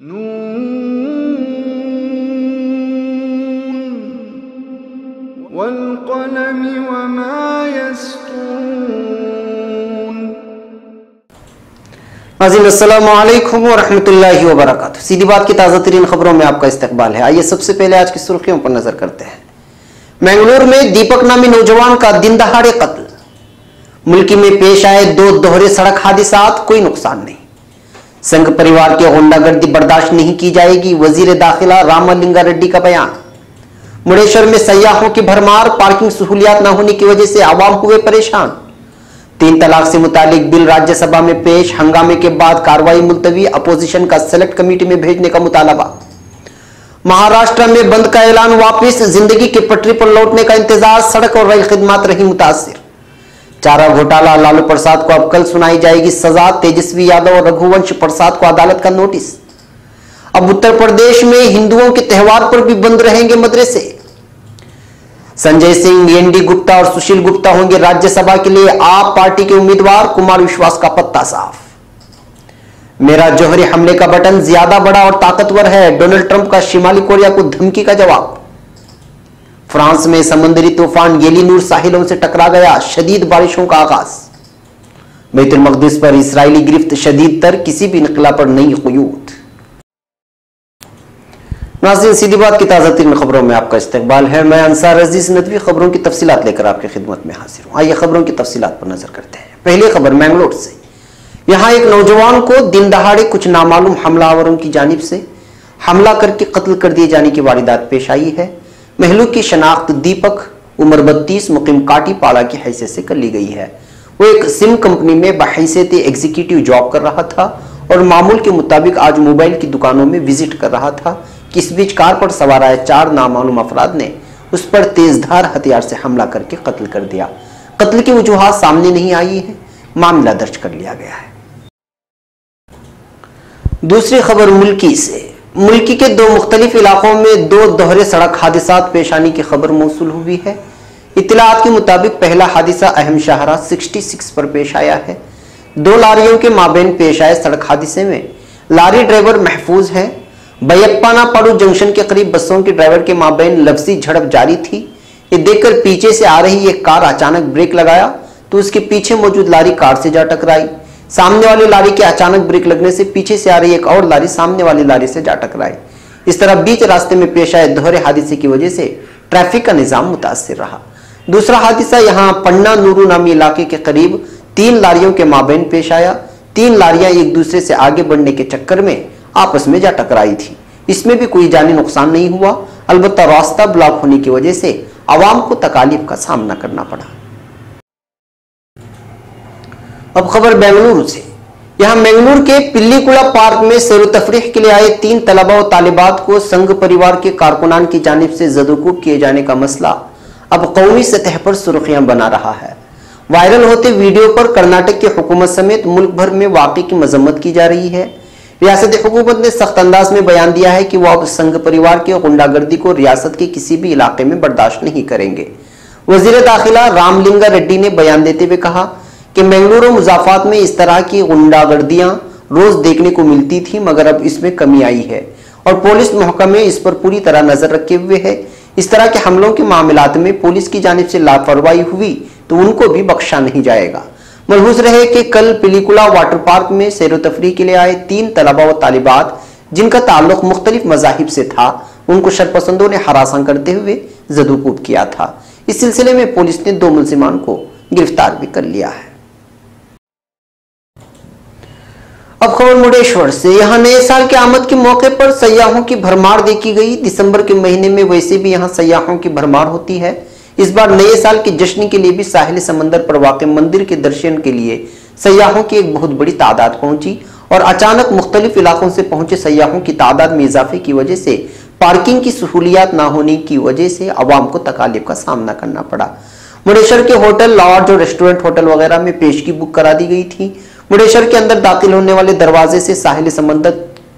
नून वल्क़लमि वमा यस्तून। नाज़रीन अस्सलामु अलैकुम व रहमतुल्लाहि व बरकातुहू। सीधी बात की ताज़ा तरीन खबरों में आपका इस्तकबाल है। आइए सबसे पहले आज की सुर्खियों पर नजर करते हैं। मैंगलोर में दीपक नामी नौजवान का दिन दहाड़े कत्ल। मुल्की में पेश आए 2 दोहरे सड़क हादिसात, कोई नुकसान नहीं। संघ परिवार की गुंडागर्दी बर्दाश्त नहीं की जाएगी, वजीर दाखिला रामलिंगा रेड्डी का बयान। मुंडेश्वर में सयाहों की भरमार, पार्किंग सहूलियात न होने की वजह से आवाम हुए परेशान। 3 तलाक से मुतालिक बिल राज्यसभा में पेश, हंगामे के बाद कार्रवाई मुलतवी, अपोजिशन का सेलेक्ट कमेटी में भेजने का मुतालबा। महाराष्ट्र में बंद का ऐलान वापिस, जिंदगी की पटरी पर लौटने का इंतजार, सड़क और रेल खिदमत रही मुतासिर। चारा घोटाला, लालू प्रसाद को अब कल सुनाई जाएगी सजा, तेजस्वी यादव और रघुवंश प्रसाद को अदालत का नोटिस। अब उत्तर प्रदेश में हिंदुओं के त्योहार पर भी बंद रहेंगे मदरसे। संजय सिंह, एनडी गुप्ता और सुशील गुप्ता होंगे राज्यसभा के लिए आप पार्टी के उम्मीदवार, कुमार विश्वास का पत्ता साफ। मेरा जौहरी हमले का बटन ज्यादा बड़ा और ताकतवर है, डोनाल्ड ट्रंप का शिमाली कोरिया को धमकी का जवाब। फ्रांस में समुद्री तूफान गेलीनूर साहिलों से टकरा गया, शदीद बारिशों का आगाज। बैतुल मक़दिस पर इस्राएली गिरफ्त शदीद तर, किसी भी इनक़िला पर नई क़ुयूद। नाज़रीन, सीधी बात की ताज़ा तरीन खबरों में आपका इस्तकबाल है। मैं अंसार अजीज नदवी खबरों की तफसीलात लेकर आपकी खिदमत में हाजिर हूं। आइए खबरों की तफसीलात पर नजर करते हैं। पहली खबर मैंगलोर से। यहां एक नौजवान को दिन दहाड़े कुछ नामालूम हमलावरों की जानिब से हमला करके कत्ल कर दिए जाने की वारदात पेश आई है। महलू की शनाख्त दीपक, उम्र 32, मुकीम काटी पाड़ा की हैसियत से कर ली गई है। वो एक सिम कंपनी में बहैसियत एग्जीक्यूटिव जॉब कर रहा था और मामूल के मुताबिक आज मोबाइल की दुकानों में विजिट कर रहा था कि इस बीच कार पर सवार आए 4 नामालूम अफराद ने उस पर तेजधार हथियार से हमला करके कत्ल कर दिया। कत्ल की वजूहात सामने नहीं आई है, मामला दर्ज कर लिया गया है। दूसरी खबर मुल्की से। मुल्की के 2 मुख्तलिफ इलाकों में 2 दोहरे सड़क हादिसात पेश आने की खबर मौसूल हुई है। इत्तलात के मुताबिक पहला हादिसा अहम शाहरा 66 पर पेश आया है। 2 लारियों के माबेन पेश आए सड़क हादिसे में लारी ड्राइवर महफूज है। बैयप्पाना पाड़ू जंक्शन के करीब बसों के ड्राइवर के माबेन लफ्जी झड़प जारी थी। ये देखकर पीछे से आ रही एक कार अचानक ब्रेक लगाया तो उसके पीछे मौजूद लारी कार से जा टकराई। सामने वाली लारी के अचानक ब्रेक लगने से पीछे से आ रही एक और लारी सामने वाली लारी से जा टकराई। इस तरह बीच रास्ते में पेश आए दोहरे हादसे की वजह से ट्रैफिक का निजाम मुतासिर रहा। दूसरा हादसा यहां पन्ना नूरू नामी इलाके के करीब 3 लारियों के माबेन पेश आया। 3 लारियां एक दूसरे से आगे बढ़ने के चक्कर में आपस में जा टकराई थी। इसमें भी कोई जानी नुकसान नहीं हुआ, अलबत्ता रास्ता ब्लॉक होने की वजह से आवाम को तकालीफ का सामना करना पड़ा। अब खबर बेंगलुरु से। यहां मैंगलोर के पिल्लीकुला पार्क में सैर तफरीह के लिए आए 3 तलबा और तालिबात को संघ परिवार के कारकुनान की जानिब से ज़दुकूब किए जाने का मसला अब कौमी सतह पर सुर्खियां बना रहा है। वायरल होते वीडियो पर कर्नाटक की हुकूमत समेत मुल्क भर में वाक़े की मजम्मत की जा रही है। रियासती हुकूमत ने सख्त अंदाज में बयान दिया है कि वह अब संघ परिवार की गुंडागर्दी को रियासत के किसी भी इलाके में बर्दाश्त नहीं करेंगे। वजीर दाखिला रामलिंगा रेड्डी ने बयान देते हुए कहा कि मैंगलोर मुजाफात में इस तरह की गुंडागर्दियां रोज देखने को मिलती थी, मगर अब इसमें कमी आई है और पुलिस महकमे इस पर पूरी तरह नजर रखे हुए है। इस तरह के हमलों के मामलात में पुलिस की जानिब से लापरवाही हुई तो उनको भी बख्शा नहीं जाएगा। मलहूज रहे कि कल पिलीकुला वाटर पार्क में सैर तफरीह के लिए आए 3 तलबा व तालिबात जिनका ताल्लुक मुख्तलिफ मजाहिब से था, उनको शरपसंदों ने हरासा करते हुए ज़दुकूब किया था। इस सिलसिले में पुलिस ने 2 मुल्जिमान को गिरफ्तार भी कर लिया है। अब खबर मुंडेश्वर से। यहां नए साल के आमद के मौके पर सयाहों की भरमार देखी गई। दिसंबर के महीने में वैसे भी यहां सयाहों की भरमार होती है। इस बार नए साल के जश्न के लिए भी साहिल समंदर पर वाक़ मंदिर के दर्शन के लिए सयाहों की एक बहुत बड़ी तादाद पहुंची और अचानक मुख्तलिफ इलाकों से पहुंचे सयाहों की तादाद में इजाफे की वजह से पार्किंग की सहूलियात ना होने की वजह से अवाम को तकालीफ का सामना करना पड़ा। मुंडेश्वर के होटल, लॉज और रेस्टोरेंट होटल वगैरह में पेशगी बुक करा दी गई थी। मुंडेश्वर के अंदर दाखिल होने वाले दरवाजे से साहिल समंदर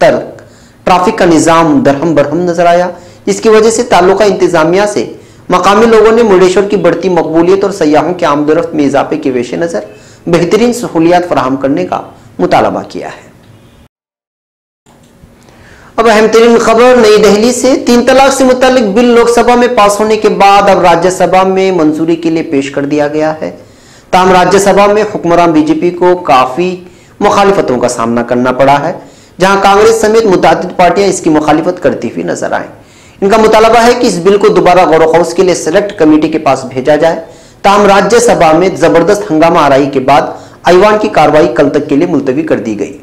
तक ट्रैफिक का निजाम दरहम बरहम नजर आया। इसकी वजह से ताल्लुका इंतजामिया से मकामी लोगों ने मुंडेश्वर की बढ़ती मकबूलियत और सयाहों के आमदोरफ्त में इजाफे के पेश नजर बेहतरीन सहूलियात फराहम करने का मुतालबा किया है। अब अहम तरीन खबर नई दिल्ली से। 3 तलाक से मुतालिक बिल लोकसभा में पास होने के बाद अब राज्यसभा में मंजूरी के लिए पेश कर दिया गया है। ताहम राज्यसभा में हुक्मरान बीजेपी को काफी मुखालिफतों का सामना करना पड़ा है, जहां कांग्रेस समेत मुतादिद पार्टियां इसकी मुखालिफत करती हुई नजर आए। इनका मुतालबा है कि इस बिल को दोबारा गौर खौस के लिए सेलेक्ट कमेटी के पास भेजा जाए। ताहम राज्यसभा में जबरदस्त हंगामा आराई के बाद ऐवान की कार्रवाई कल तक के लिए मुलतवी कर दी गई।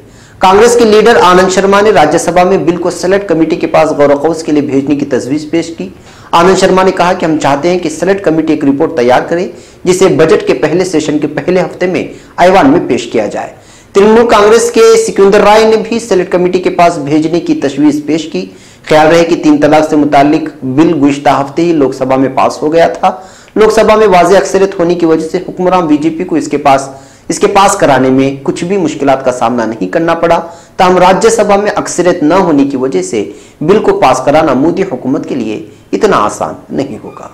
कांग्रेस के लीडर आनंद शर्मा ने राज्यसभा में बिल को सेलेक्ट कमेटी के पास गौर खौस के लिए भेजने की तजवीज पेश की। आनंद शर्मा ने कहा कि हम चाहते हैं कि सेलेक्ट कमेटी एक रिपोर्ट तैयार करे जिसे बजट के पहले सेशन के पहले हफ्ते में ऐवान में पेश किया जाए। तृणमूल कांग्रेस के सिकंदर राय ने भी सेलेक्ट कमेटी के पास भेजने की तजवीज पेश की। ख्याल रहे कि 3 तलाक से मुतालिक बिल गुज़िश्ता हफ्ते ही लोकसभा में पास हो गया था। लोकसभा में वाज़ेह अक्सरियत होने की वजह से हुक्मरान बीजेपी को इसके पास कराने में कुछ भी मुश्किलात का सामना नहीं करना पड़ा। ताहम राज्यसभा में अक्सरियत न होने की वजह से बिल को पास कराना मोदी हुकूमत के लिए इतना आसान नहीं होगा।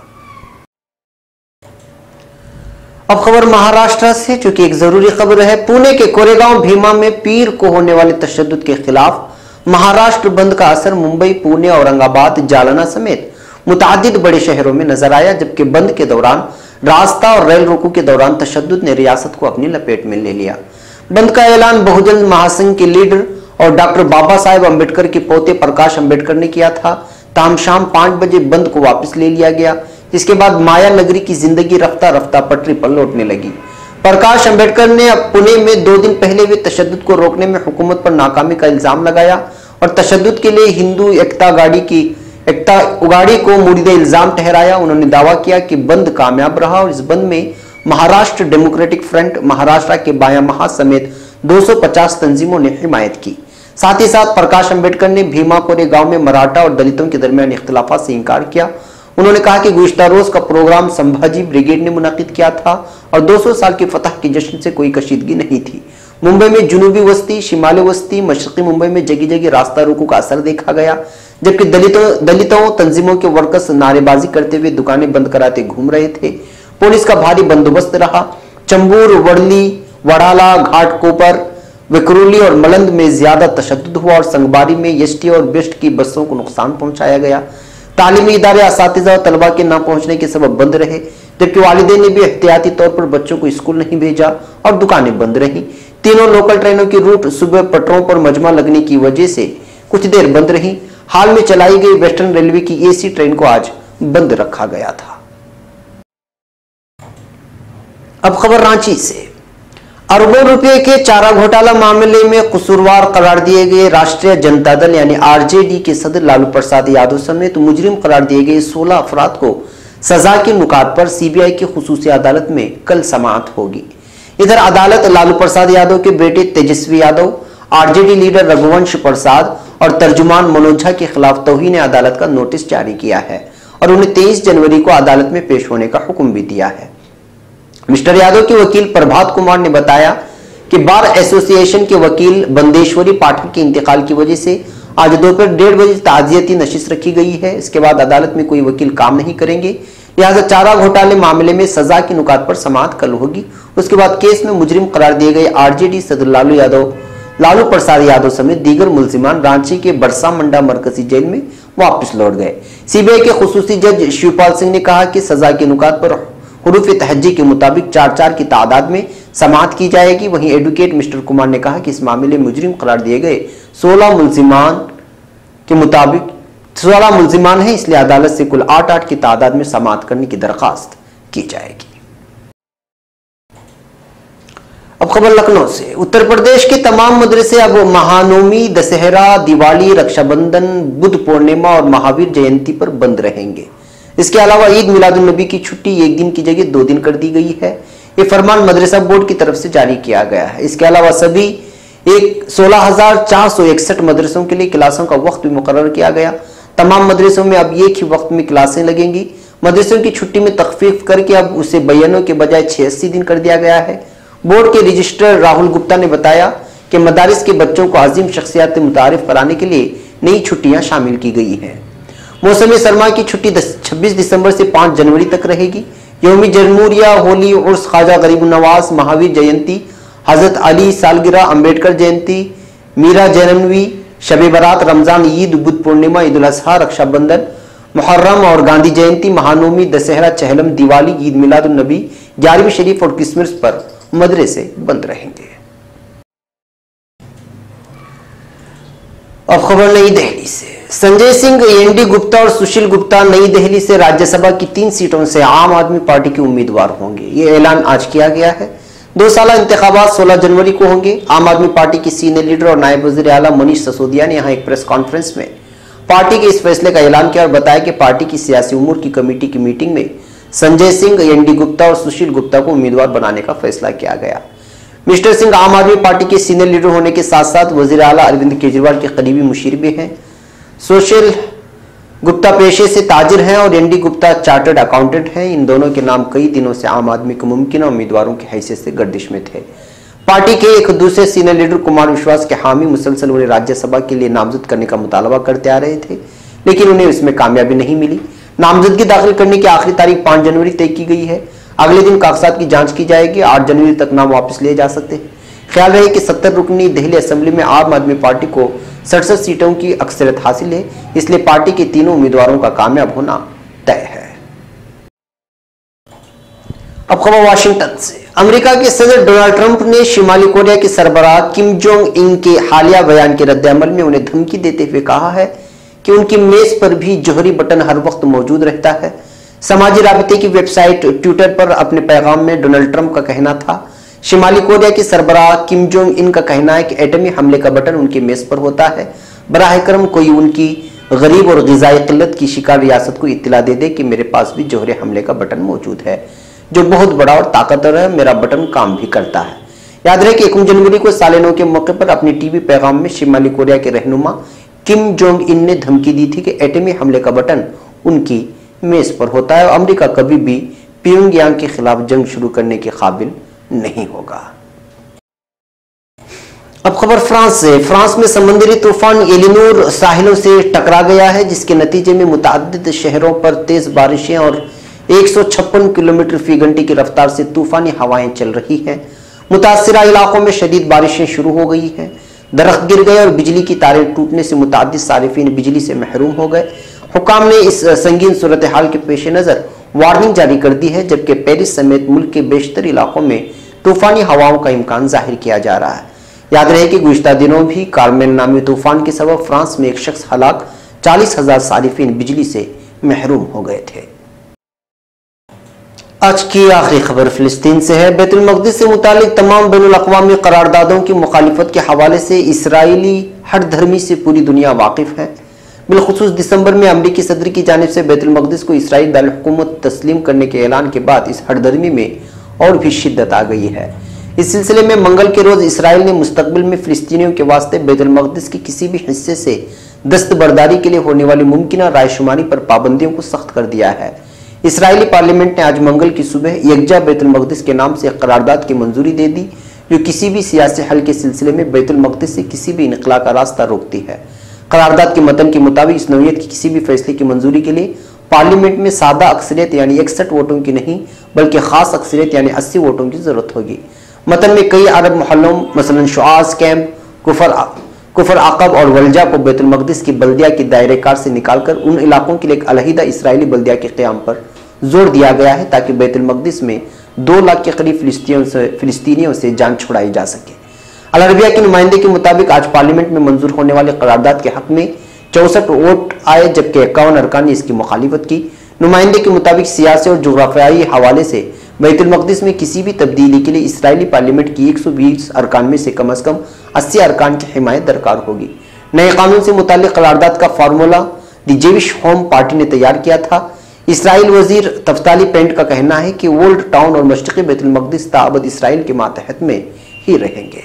अब खबर महाराष्ट्र से, चूंकि एक जरूरी खबर है। पुणे के कोरेगांव भीमा में पीर को होने वाले तशद्दुद के खिलाफ महाराष्ट्र बंद का असर मुंबई, पुणे, औरंगाबाद, जालना समेत मुतादिद बड़े शहरों में नजर आया, जबकि बंद के दौरान रास्ता और रेल रोको के दौरान तशद्दुद ने रियासत को अपनी लपेट में ले लिया। बंद का ऐलान बहुजन महासंघ के लीडर और डॉक्टर बाबा साहेब अम्बेडकर के पोते प्रकाश अम्बेडकर ने किया था। ताहम शाम 5 बजे बंद को वापस ले लिया गया, जिसके बाद माया नगरी की जिंदगी रफ्ता रफ्ता पटरी पर लौटने लगी। प्रकाश अम्बेडकर ने अब पुणे में 2 दिन पहले भी तशद्दुद को रोकने में हुकूमत पर नाकामी का इल्जाम लगाया और तशद्दुद के लिए हिंदू एकता उगाड़ी को मुरीद इल्जाम ठहराया। उन्होंने दावा किया कि बंद कामयाब रहा और इस बंद में महाराष्ट्र डेमोक्रेटिक फ्रंट, महाराष्ट्र के बायां महा समेत 250 तंजीमों ने हिमायत की। साथ ही साथ प्रकाश अम्बेडकर ने भीमा कोरेगांव में मराठा और दलितों के दरमियान इख्तिलाफात से इंकार किया। उन्होंने कहा कि गुज़िश्ता रोज का प्रोग्राम संभाजी ब्रिगेड ने मुनाकिद किया था और 200 साल की फतह के जश्न से कोई कशीदगी नहीं थी। मुंबई में जुनूबी वस्ती, शिमाली वस्ती, मशरकी मुंबई में जगह जगह रास्ता रोको का असर देखा गया, जबकि दलितों तंजीमों के वर्कर्स नारेबाजी करते हुए दुकानें बंद कराते घूम रहे थे। पुलिस का भारी बंदोबस्त रहा। चंबूर, वडली, वडाला, घाटकोपर, विकरोली और मलंद में ज्यादा तशद्दुद हुआ और संगबारी में एसटी और बेस्ट की बसों को नुकसान पहुंचाया गया। तालीमी इदारे असातिज़ा और तलबा के न पहुंचने के सबब बंद रहे, जबकि वालिदैन ने भी एहतियाती तौर पर बच्चों को स्कूल नहीं भेजा और दुकानें बंद रहीं। तीनों लोकल ट्रेनों की रूट सुबह पटरों पर मजमा लगने की वजह से कुछ देर बंद रही। हाल में चलाई गई वेस्टर्न रेलवे की एसी ट्रेन को आज बंद रखा गया था। अब खबर रांची से। अरबों रुपए के चारा घोटाला मामले में कसूरवार करार दिए गए राष्ट्रीय जनता दल यानी आरजेडी के सदर लालू प्रसाद यादव समेत मुजरिम करार दिए गए 16 अफराद को सजा की नुकात पर सीबीआई की खुसूसी अदालत में कल समाअत होगी। इधर अदालत लालू प्रसाद यादव के बेटे तेजस्वी यादव, आरजेडी लीडर रघुवंश प्रसाद और तर्जुमान मनोज झा के खिलाफ तौहीन अदालत का नोटिस जारी किया है और उन्हें 23 जनवरी को अदालत में पेश होने का हुक्म भी दिया है। मिस्टर यादव के वकील प्रभात कुमार ने बताया कि बार एसोसिएशन के वकील बंदेश्वरी पाठक के इंतकाल की वजह से आज दोपहर 1:30 बजे ताजियती नशिस्त रखी गई है। इसके बाद अदालत में कोई वकील काम नहीं करेंगे, लिहाजा चारा घोटाले मामले में सजा की नुकात पर समाअत कल होगी। उसके बाद केस में मुजरिम करार दिए गए आरजेडी सदर लालू प्रसाद यादव समेत दीगर मुल्जिमान रांची के बरसा मंडा मरकजी जेल में वापस लौट गए। सीबीआई के खुसूसी जज शिवपाल सिंह ने कहा कि सजा की नुकात पर हुरूफ तहज्जी के मुताबिक 4-4 की तादाद में समाअत की जाएगी। वहीं एडवोकेट मिस्टर कुमार ने कहा कि इस मामले में मुजरिम करार दिए गए 16 मुल्जिमान के मुताबिक 16 मुल्जिमान हैं, इसलिए अदालत से कुल 8-8 की तादाद में समाअत करने की दरखास्त की जाएगी। अब खबर लखनऊ से। उत्तर प्रदेश के तमाम मदरसे अब महानवमी, दशहरा, दिवाली, रक्षाबंधन, बुद्ध पूर्णिमा और महावीर जयंती पर बंद रहेंगे। इसके अलावा ईद मिलादुन नबी की छुट्टी 1 दिन की जगह 2 दिन कर दी गई है। ये फरमान मदरसा बोर्ड की तरफ से जारी किया गया है। इसके अलावा सभी 16,461 मदरसों के लिए क्लासों का वक्त भी मुकर्रर किया गया। तमाम मदरसों में अब एक ही वक्त में क्लासें लगेंगी। मदरसों की छुट्टी में तखफीफ करके अब उसे बयानों के बजाय 86 दिन कर दिया गया है। बोर्ड के रजिस्ट्रार राहुल गुप्ता ने बताया कि मदारिस के बच्चों को अजीम शख्सियत मुतारिफ कराने के लिए नई छुट्टियां शामिल की गई हैं। मौसमी सरमा की छुट्टी 26 दिसंबर से 5 जनवरी तक रहेगी। यौमी जमहूरिया, होली, उर्स, ख्वाजा गरीब नवाज, महावीर जयंती, हजरत अली सालगिरह, अम्बेडकर जयंती, मीरा जन्मवी, शब बारात, रमजान, ईद, बुद्ध पूर्णिमा, ईद उल अजहा, रक्षाबंधन, मुहर्रम और गांधी जयंती, महानवमी, दशहरा, चहलम, दिवाली, ईद मिलाद उन नबी, 11वीं शरीफ और क्रिसमस पर मदरसे बंद रहेंगे। अब खबर नई दिल्ली से। संजय सिंह, एनडी गुप्ता और सुशील गुप्ता नई दिल्ली से राज्यसभा की 3 सीटों से आम आदमी पार्टी के उम्मीदवार होंगे। ये ऐलान आज किया गया है। 2 साला इंतखाबात 16 जनवरी को होंगे। आम आदमी पार्टी के सीनियर लीडर और नायब वज़ीर आला मनीष सिसोदिया ने यहां एक प्रेस कॉन्फ्रेंस में पार्टी के इस फैसले का ऐलान किया और बताया कि पार्टी की सियासी उमूर की कमेटी की मीटिंग में संजय सिंह, एनडी गुप्ता और सुशील गुप्ता को उम्मीदवार बनाने का फैसला किया गया। मिस्टर सिंह आम आदमी पार्टी के सीनियर लीडर होने के साथ साथ वज़ीर आला अरविंद केजरीवाल के करीबी मुशीर भी हैं। सुशील गुप्ता पेशे से ताजिर हैं और एनडी गुप्ता चार्टर्ड अकाउंटेंट हैं। इन दोनों के नाम कई दिनों से आम आदमी के मुमकिन उम्मीदवारों की हैसियत से गर्दिश में थे। पार्टी के एक दूसरे सीनियर लीडर कुमार विश्वास के हामी मुसलसल उन्हें राज्यसभा के लिए नामजद करने का मुतालबा करते आ रहे थे, लेकिन उन्हें इसमें कामयाबी नहीं मिली। नामजदगी दाखिल करने की आखिरी तारीख 5 जनवरी तय की गई है। अगले दिन कागजात की जांच की जाएगी। 8 जनवरी तक नाम वापस लिए जा सकते हैं। ख्याल रहे कि 70 रुकनी दिल्ली असेंबली में आम आदमी पार्टी को 67 सीटों की अक्सरियत हासिल है, इसलिए पार्टी के तीनों उम्मीदवारों का कामयाब होना तय है। अब खबर वाशिंगटन से। अमेरिका के सदर डोनाल्ड ट्रंप ने शिमाली कोरिया के सरबराह किम जोंग इन के हालिया बयान के रद्द-ए-अमल में उन्हें धमकी देते हुए कहा है कि उनकी मेज पर भी जोहरी बटन हर वक्त मौजूद रहता है। समाजी राबिते की वेबसाइट ट्विटर पर अपने पैगाम में डोनाल्ड ट्रंप का कहना था, शिमाली कोरिया के सरबराह किम जोंग इन का कहना है कि एटमी हमले का बटन उनकी मेज पर होता है। बराह करम कोई उनकी गरीब और ग़िज़ाई किल्लत की शिकार रियासत को इत्तला दे दे कि मेरे पास भी जोहरे हमले का बटन मौजूद है, जो बहुत बड़ा और ताकतवर है। मेरा बटन काम भी करता है। याद रहे कि 1 जनवरी को साल नौ के मौके पर अपनी टीवी पैगाम में शिमाली कोरिया के रहनुमा किम जोंग इन ने धमकी दी थी कि एटमी हमले का बटन उनकी मेज पर होता है और अमेरिका कभी भी प्योंगयांग के खिलाफ जंग शुरू करने के काबिल नहीं होगा। अब खबर फ्रांस से। फ्रांस में समुद्री तूफान एलिनोर साहिलों से टकरा गया है, जिसके नतीजे में मुतअद्दिद शहरों पर तेज बारिशें और 156 किलोमीटर फी घंटे की रफ्तार से तूफानी हवाएं चल रही हैं। मुतासिरा इलाकों में शदीद बारिशें शुरू हो गई हैं। दरख्त गिर गए और बिजली की तारें टूटने से मुतअद्दिद सारिफीन बिजली से महरूम हो गए। हुकाम ने इस संगीन सूरत हाल के पेश नज़र वार्निंग जारी कर दी है, जबकि पेरिस समेत मुल्क के बेशतर इलाकों में तूफानी हवाओं का इम्कान जाहिर किया जा रहा है। याद रहे कि गुज़िश्ता दिनों भी कार्मेल नामी तूफान के सबब फ्रांस में एक शख्स हलाक, 40,000 सारिफीन बिजली से महरूम हो गए थे। आज की आखिरी खबर फिलिस्तीन से है। बैतुल मक़दिस से मुतालिक तमाम बैनुल अक़वामी करारदादों की मुखालिफत के हवाले से इसराइली हर धर्मी से पूरी दुनिया वाकिफ है। बिलखुसूस दिसंबर में अमरीकी सदर की जानिब से बैतुल मक़दिस को इसराइल दारुल-हुकूमत तस्लीम करने के ऐलान के बाद इस हरदर्मी में और भी शिद्दत आ गई है। इस सिलसिले में मंगल के रोज इसराइल ने मुस्तकबिल में फिलिस्तीनियों के वास्ते बैतुल मक़दिस के किसी भी हिस्से से दस्तबरदारी के लिए होने वाली मुमकिना रायशुमारी पर पाबंदियों को सख्त कर दिया है। इसराइली पार्लियामेंट ने आज मंगल की सुबह यकजा बैतुल मक़दिस के नाम से एक करारदाद की मंजूरी दे दी, जो किसी भी सियासी हल के सिलसिले में बैतुल मक़दिस से किसी भी इनक़ला का रास्ता रोकती है। करारदाद के मतन के मुताबिक इस नौयत की किसी भी फैसले की मंजूरी के लिए पार्लियामेंट में सादा अक्सरियत यानी 61 वोटों की नहीं बल्कि खास अक्सरियत यानी 80 वोटों की जरूरत होगी। मतन में कई अरब मोहल्लों मसलन शुआस कैंप, कुफर आकब और वलजा को बैतुल मक़दिस की बल्दिया की दायरे कार से निकालकर उन इलाकों के लिए एक अलहदा इसराइली बल्दिया के क़याम पर जोर दिया गया है, ताकि बैतुल मक़दिस में 2 लाख के करीब फिलिस्तीनियों से जान छुड़ाई जा सके। अल अरबिया के नुमाइंदे के मुताबिक आज पार्लियामेंट में मंजूर होने वाले करारदाद के हक में 64 वोट आए, जबकि 51 अरकान ने इसकी मुखालिफत की। नुमाइंदे के मुताबिक सियासी और जोग्राफियाई हवाले से बैतुल मक़दिस में किसी भी तब्दीली के लिए इसराइली पार्लियामेंट की 120 अरकान में से कम 80 अरकान की हिमायत दरकार होगी। नए कानून से मुताल्लिक करारदाद का formula the Jewish home party ने तैयार किया था। इसराइल वजीर तफ्ताली पेंट का कहना है कि ओल्ड टाउन और मशरिक़ी बैतुल मक़दिस ताबद इसराइल के मातहत में ही रहेंगे।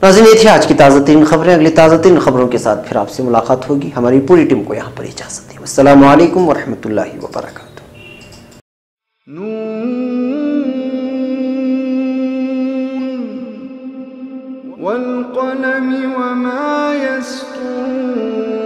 नाज़रीन, ये थी आज की ताज़ा तरीन खबरें। अगली ताज़ा तरीन खबरों के साथ फिर आपसे मुलाकात होगी। हमारी पूरी टीम को यहाँ पर इजाज़त दी। अस्सलामु अलैकुम वरहमतुल्लाहि वबरकातुहू। वल क़लमि वमा यस्तूरून।